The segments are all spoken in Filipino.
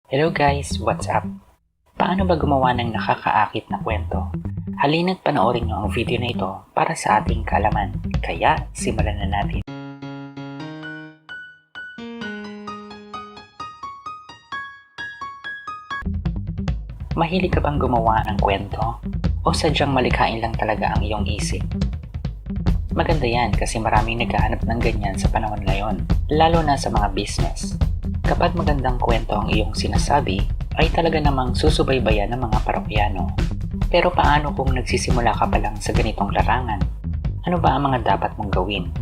Hello guys, what's up? Paano ba gumawa ng nakakaakit na kwento? Halina't panoorin nyo ang video na ito para sa ating kaalaman. Kaya, simulan na natin. Mahilig ka bang gumawa ng kwento? O sadyang malikhain lang talaga ang iyong isip? Maganda yan kasi maraming naghahanap ng ganyan sa panahon ngayon, lalo na sa mga business. Kapag magandang kwento ang iyong sinasabi, ay talaga namang susubaybayan ng mga parokyano. Pero paano kung nagsisimula ka pa lang sa ganitong larangan? Ano ba ang mga dapat mong gawin?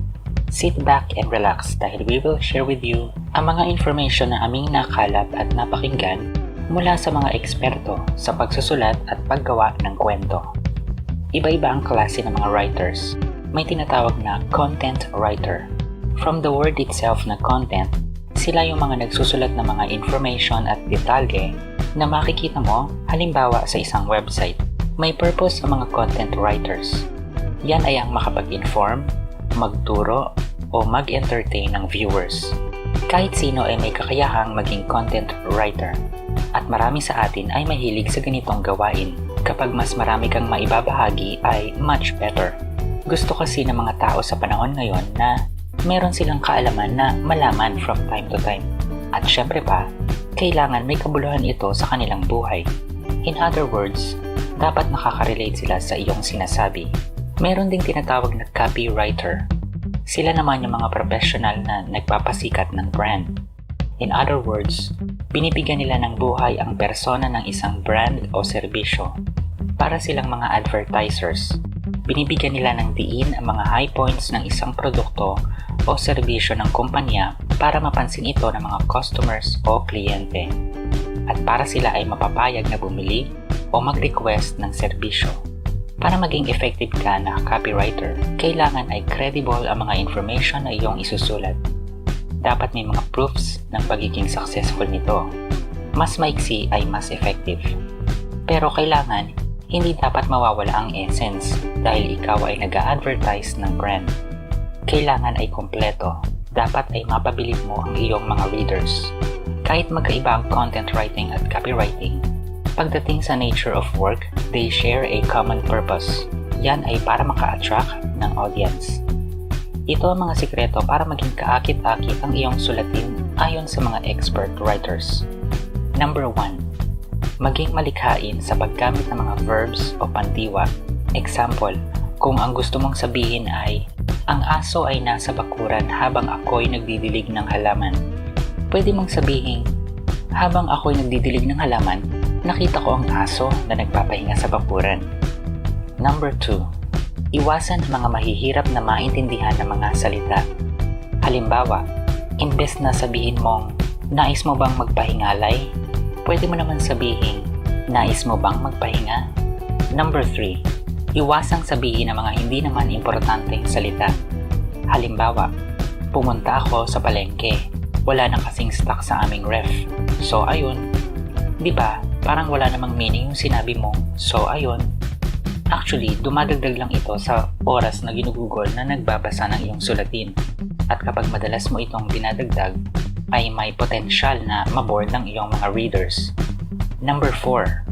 Sit back and relax dahil we will share with you ang mga information na aming nakalap at napakinggan mula sa mga eksperto sa pagsusulat at paggawa ng kwento. Iba-iba ang klase ng mga writers. May tinatawag na content writer. From the word itself na content, sila yung mga nagsusulat ng mga information at detalye na makikita mo halimbawa sa isang website. May purpose sa mga content writers. Yan ay ang makapag-inform, magturo, o mag-entertain ng viewers. Kahit sino ay may kakayahang maging content writer. At marami sa atin ay mahilig sa ganitong gawain. Kapag mas marami kang maibabahagi ay much better. Gusto kasi ng mga tao sa panahon ngayon na meron silang kaalaman na malaman from time to time. At syempre pa, kailangan may kabuluhan ito sa kanilang buhay. In other words, dapat nakaka-relate sila sa iyong sinasabi. Meron ding tinatawag na copywriter. Sila naman yung mga professional na nagpapasikat ng brand. In other words, binibigyan nila ng buhay ang persona ng isang brand o serbisyo. Para silang mga advertisers. Binibigyan nila ng diin ang mga high points ng isang produkto o serbisyo ng kumpanya para mapansin ito ng mga customers o kliyente. At para sila ay mapapayag na bumili o mag-request ng serbisyo. Para maging effective ka na copywriter, kailangan ay credible ang mga information na iyong isusulat. Dapat may mga proofs ng pagiging successful nito. Mas maiksi ay mas effective. Pero kailangan, hindi dapat mawawala ang essence dahil ikaw ay nag-a-advertise ng brand. Kailangan ay kompleto. Dapat ay mapabilib mo ang iyong mga readers. Kahit magkaiba ang content writing at copywriting, pagdating sa nature of work, they share a common purpose. Yan ay para maka-attract ng audience. Ito ang mga sikreto para maging kaakit-akit ang iyong sulatin ayon sa mga expert writers. Number 1. Maging malikhain sa paggamit ng mga verbs o pandiwa. Example, kung ang gusto mong sabihin ay, ang aso ay nasa bakuran habang ako'y nagdidilig ng halaman. Pwede mong sabihin, habang ako'y nagdidilig ng halaman, nakita ko ang aso na nagpapahinga sa bakuran. Number 2. Iwasan ang mga mahihirap na maintindihan ng mga salita. Halimbawa, imbes na sabihin mong, nais mo bang magpahingalay? Pwede mo naman sabihin, nais mo bang magpahinga? Number 3. Iwasang sabihin ang mga hindi naman importanteng salita. Halimbawa, pumunta ako sa palengke. Wala na kasing stock sa aming ref. So ayun. Diba, parang wala namang meaning yung sinabi mo. So ayun. Actually, dumadagdag lang ito sa oras na ginugugol na nagbabasa ng iyong sulatin. At kapag madalas mo itong dinadagdag, ay may potensyal na maboard ng iyong mga readers. Number 4.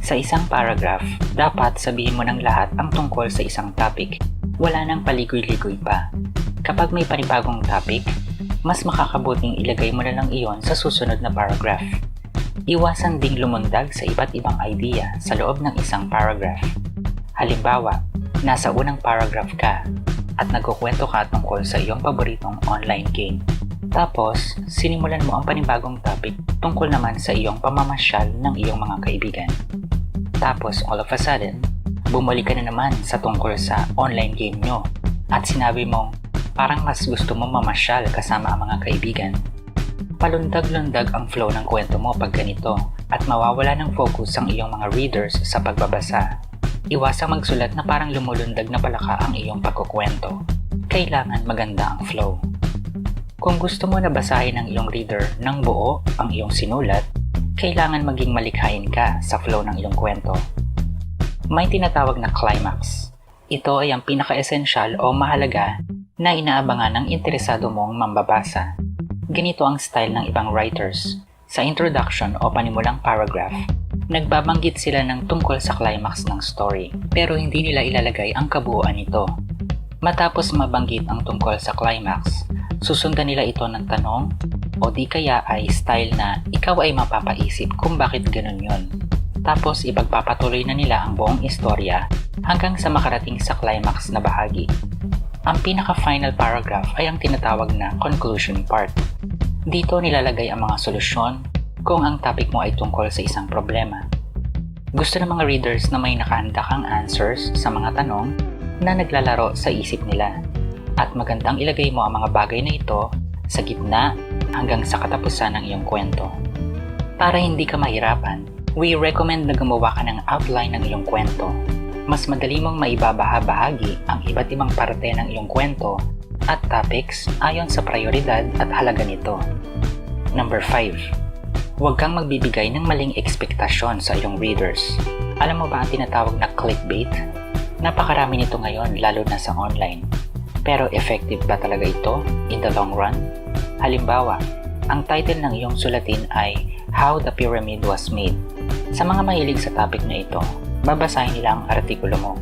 Sa isang paragraph, dapat sabihin mo ng lahat ang tungkol sa isang topic. Wala nang paligoy-ligoy pa. Kapag may panibagong topic, mas makakabuting ilagay mo na lang iyon sa susunod na paragraph. Iwasan ding lumundag sa iba't ibang idea sa loob ng isang paragraph. Halimbawa, nasa unang paragraph ka at nagkukwento ka tungkol sa iyong paboritong online game. Tapos, sinimulan mo ang panibagong topic tungkol naman sa iyong pamamasyal ng iyong mga kaibigan. Tapos, all of a sudden, bumalik ka na naman sa tungkol sa online game nyo at sinabi mong parang mas gusto mo mamasyal kasama ang mga kaibigan. Palundag-lundag ang flow ng kwento mo pag ganito at mawawala ng focus ang iyong mga readers sa pagbabasa. Iwasang magsulat na parang lumulundag na palaka ang iyong pagkukwento. Kailangan maganda ang flow. Kung gusto mo na basahin ng iyong reader ng buo ang iyong sinulat, kailangan maging malikhain ka sa flow ng iyong kwento. May tinatawag na climax. Ito ay ang pinaka-esensyal o mahalaga na inaabangan ng interesado mong mambabasa. Ganito ang style ng ibang writers. Sa introduction o panimulang paragraph, nagbabanggit sila ng tungkol sa climax ng story pero hindi nila ilalagay ang kabuuan nito. Matapos mabanggit ang tungkol sa climax, susundan nila ito ng tanong o di kaya ay style na ikaw ay mapapaisip kung bakit ganun yun. Tapos ipagpapatuloy na nila ang buong istorya hanggang sa makarating sa climax na bahagi. Ang pinaka-final paragraph ay ang tinatawag na conclusion part. Dito nilalagay ang mga solusyon kung ang topic mo ay tungkol sa isang problema. Gusto ng mga readers na may nakahanda kang answers sa mga tanong na naglalaro sa isip nila. At magandang ilagay mo ang mga bagay na ito sa gitna hanggang sa katapusan ng iyong kwento. Para hindi ka mahirapan, we recommend na gumawa ka ng outline ng iyong kwento. Mas madali mong maibabaha-bahagi ang iba't ibang parte ng iyong kwento at topics ayon sa prioridad at halaga nito. Number 5. Huwag kang magbibigay ng maling ekspektasyon sa iyong readers. Alam mo ba ang tinatawag na clickbait? Napakarami nito ngayon lalo na sa online. Pero effective ba talaga ito in the long run? Halimbawa, ang title ng iyong sulatin ay How the Pyramid Was Made. Sa mga mahilig sa topic na ito, babasahin nila ang artikulo mo.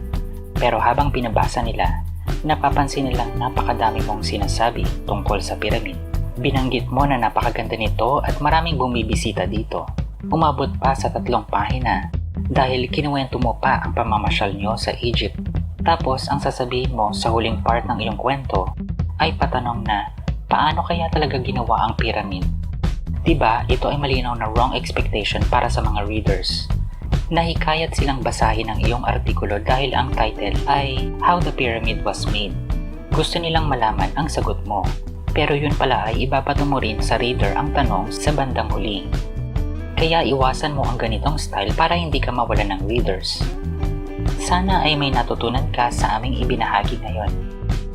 Pero habang pinabasa nila, napapansin nilang napakadami mong sinasabi tungkol sa pyramid. Binanggit mo na napakaganda nito at maraming bumibisita dito. Umabot pa sa 3 pahina dahil kinuwento mo pa ang pamamasyal nyo sa Egypt. Tapos ang sasabihin mo sa huling part ng iyong kwento ay patanong na paano kaya talaga ginawa ang pyramid? Diba, ito ay malinaw na wrong expectation para sa mga readers. Nahikayat silang basahin ang iyong artikulo dahil ang title ay How the Pyramid Was Made. Gusto nilang malaman ang sagot mo, pero yun pala ay ibabato mo rin sa reader ang tanong sa bandang huli. Kaya iwasan mo ang ganitong style para hindi ka mawalan ng readers. Sana ay may natutunan ka sa aming ibinahagi ngayon.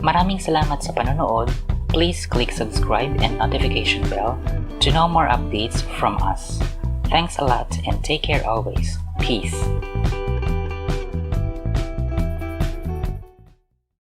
Maraming salamat sa panonood. Please click subscribe and notification bell to know more updates from us. Thanks a lot and take care always. Peace.